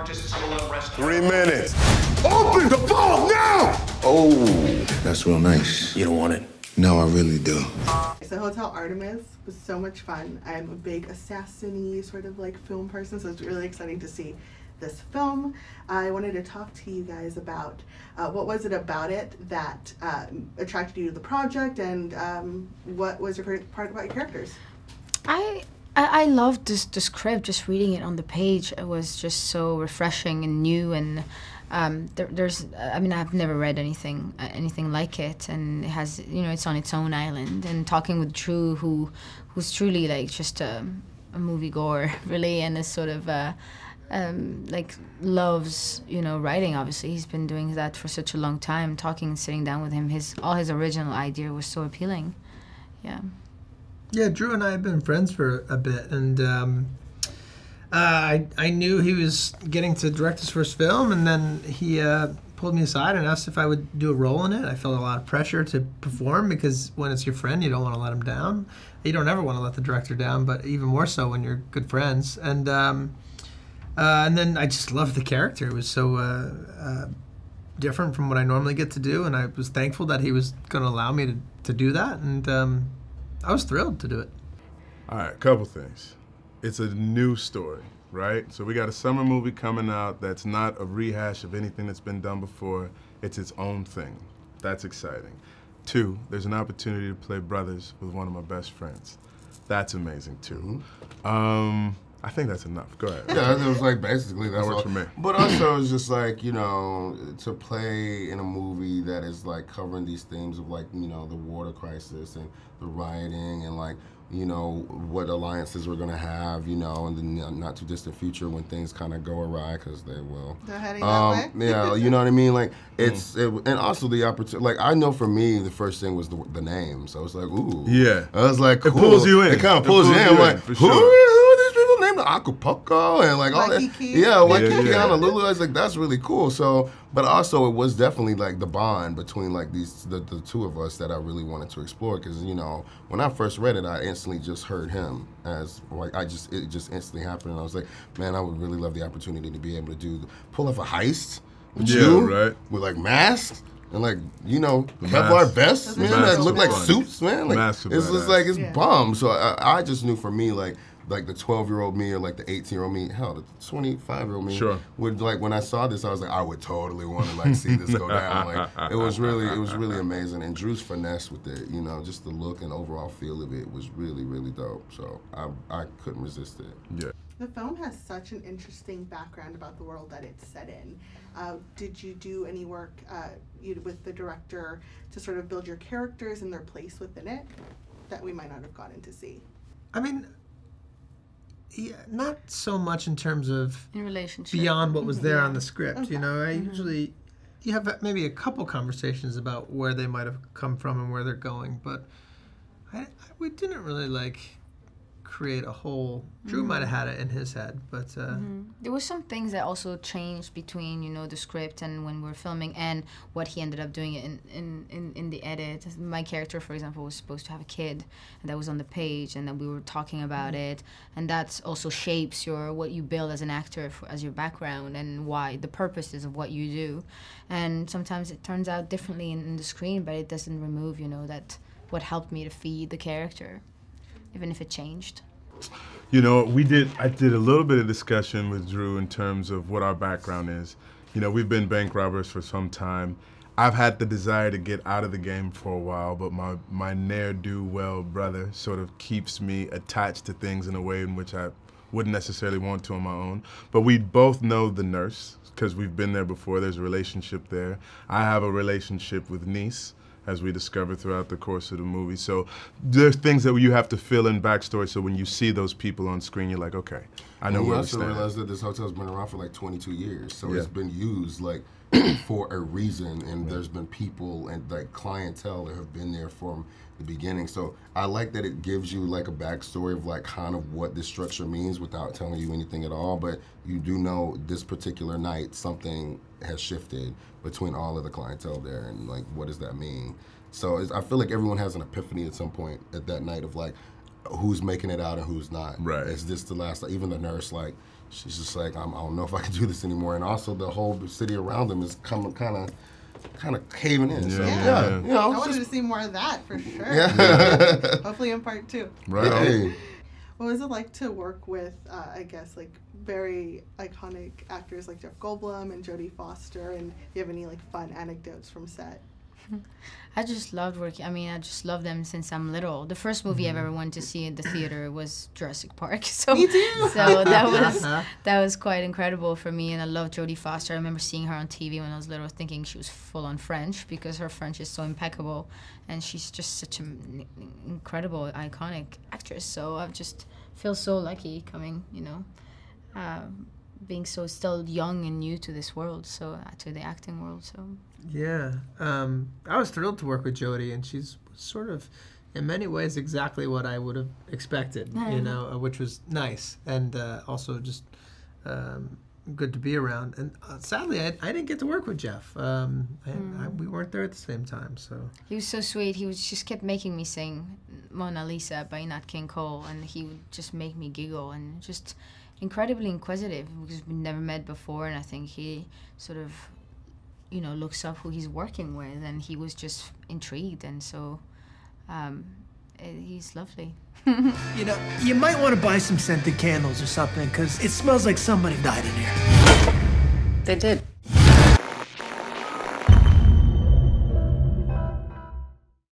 participants of a unrest. 3 minutes. Open the ball now! Oh, that's real nice. You don't want it? No, I really do. So Hotel Artemis was so much fun. I'm a big assassin-y sort of like film person, so it's really exciting to see this film. I wanted to talk to you guys about what was it about it that attracted you to the project, and what was your favorite part about your characters? I loved the script. Just reading it on the page, it was just so refreshing and new. And I mean, I've never read anything like it, and it has, you know, it's on its own island. And talking with Drew, who's truly like just a moviegoer, really, and is sort of like loves, you know, writing. Obviously, he's been doing that for such a long time. Talking and sitting down with him, all his original idea was so appealing. Yeah. Yeah, Drew and I have been friends for a bit, and I knew he was getting to direct his first film, and then he pulled me aside and asked if I would do a role in it. I felt a lot of pressure to perform, because when it's your friend, you don't want to let him down. You don't ever want to let the director down, but even more so when you're good friends. And then I just loved the character. It was so different from what I normally get to do, and I was thankful that he was going to allow me to do that, and I was thrilled to do it. All right, couple things. It's a new story, right? So we got a summer movie coming out that's not a rehash of anything that's been done before. It's its own thing. That's exciting. 2, there's an opportunity to play brothers with one of my best friends. That's amazing too. I think that's enough. Go ahead. Yeah, it was like basically that's that works all. for me. But also it's just like, you know, to play in a movie that is like covering these themes of like, you know, the water crisis and the rioting and like, you know, what alliances we're gonna have, you know, in the not too distant future when things kind of go awry, because they will. They're heading that way. Yeah, you know what I mean. Like and also the opportunity. Like I know for me, the first thing was the name, so it's like, ooh. Yeah. I was like, cool. It pulls you in. It kind of pulls you in. I'm like, for who? sure. Named Acapulco and like all that. Yeah, Waikiki, Honolulu. I was like, that's really cool. So, but also it was definitely like the bond between like the two of us that I really wanted to explore, because you know when I first read it, I instantly just heard him as like it just instantly happened, and I was like, man, I would really love the opportunity to be able to pull off a heist with you, right? With like masks. And like, you know, Kevlar vests, man, that look like suits, man. Like, it's just like, it's bomb. So I just knew for me, like the 12-year-old me or like the 18-year-old me, hell, the 25-year-old me would like, when I saw this, I was like, I would totally want to like see this go down. Like, it was really amazing. And Drew's finesse with it, you know, just the look and overall feel of it was really, really dope. So I couldn't resist it. Yeah. The film has such an interesting background about the world that it's set in. Did you do any work with the director to sort of build your characters and their place within it that we might not have gotten to see? I mean, yeah, not so much in terms of in relationship beyond what was there on the script. You know, I usually you have maybe a couple conversations about where they might have come from and where they're going, but we didn't really like create a whole. Drew might have had it in his head, but there were some things that also changed between, you know, the script and when we were filming and what he ended up doing in the edit. My character, for example, was supposed to have a kid, and that was on the page, and then we were talking about it, and that also shapes what you build as an actor as your background and why the purposes of what you do. And sometimes it turns out differently in the screen, but it doesn't remove, you know, that what helped me to feed the character, even if it changed. You know, I did a little bit of discussion with Drew in terms of what our background is. You know, we've been bank robbers for some time. I've had the desire to get out of the game for a while, but my ne'er-do-well brother sort of keeps me attached to things in a way in which I wouldn't necessarily want to on my own. But we both know the nurse, because we've been there before. There's a relationship there. I have a relationship with Nice, as we discover throughout the course of the movie. So there's things that you have to fill in backstory, so when you see those people on screen, you're like, okay, I know where we stand. You also realize that this hotel's been around for like 22 years, so it's been used like for a reason, and there's been people and like clientele that have been there from the beginning. So I like that it gives you like a backstory of like kind of what this structure means without telling you anything at all, but you do know this particular night something has shifted between all of the clientele there, and like what does that mean? So I feel like everyone has an epiphany at some point at that night of like, who's making it out and who's not. Right. Is this the last? Even the nurse, like, she's just like, I don't know if I can do this anymore. And also the whole city around them is kind of caving in. Yeah, so, yeah. You know, I wanted to see more of that for sure. Yeah. Hopefully in part 2. Right. Hey. What was it like to work with, I guess, like very iconic actors like Jeff Goldblum and Jodie Foster? And do you have any like fun anecdotes from set? I just loved working. I mean, I just love them since I'm little. The first movie I've ever went to see in the theater was Jurassic Park. So, Me too. So that was quite incredible for me, and I love Jodie Foster. I remember seeing her on TV when I was little, thinking she was full on French because her French is so impeccable, and she's just such an incredible, iconic actress. So I just feel so lucky coming, being so still young and new to this world, so to the acting world. So yeah, I was thrilled to work with Jodie, and she's sort of, in many ways, exactly what I would have expected, which was nice, and also just good to be around. And sadly, I didn't get to work with Jeff. We weren't there at the same time, so. He was so sweet. He just kept making me sing Mona Lisa by Nat King Cole, and he would just make me giggle, and just incredibly inquisitive because we'd never met before, and I think he sort of, looks up who he's working with, and he was just intrigued, and so he's lovely. You might want to buy some scented candles or something, because it smells like somebody died in here. They did.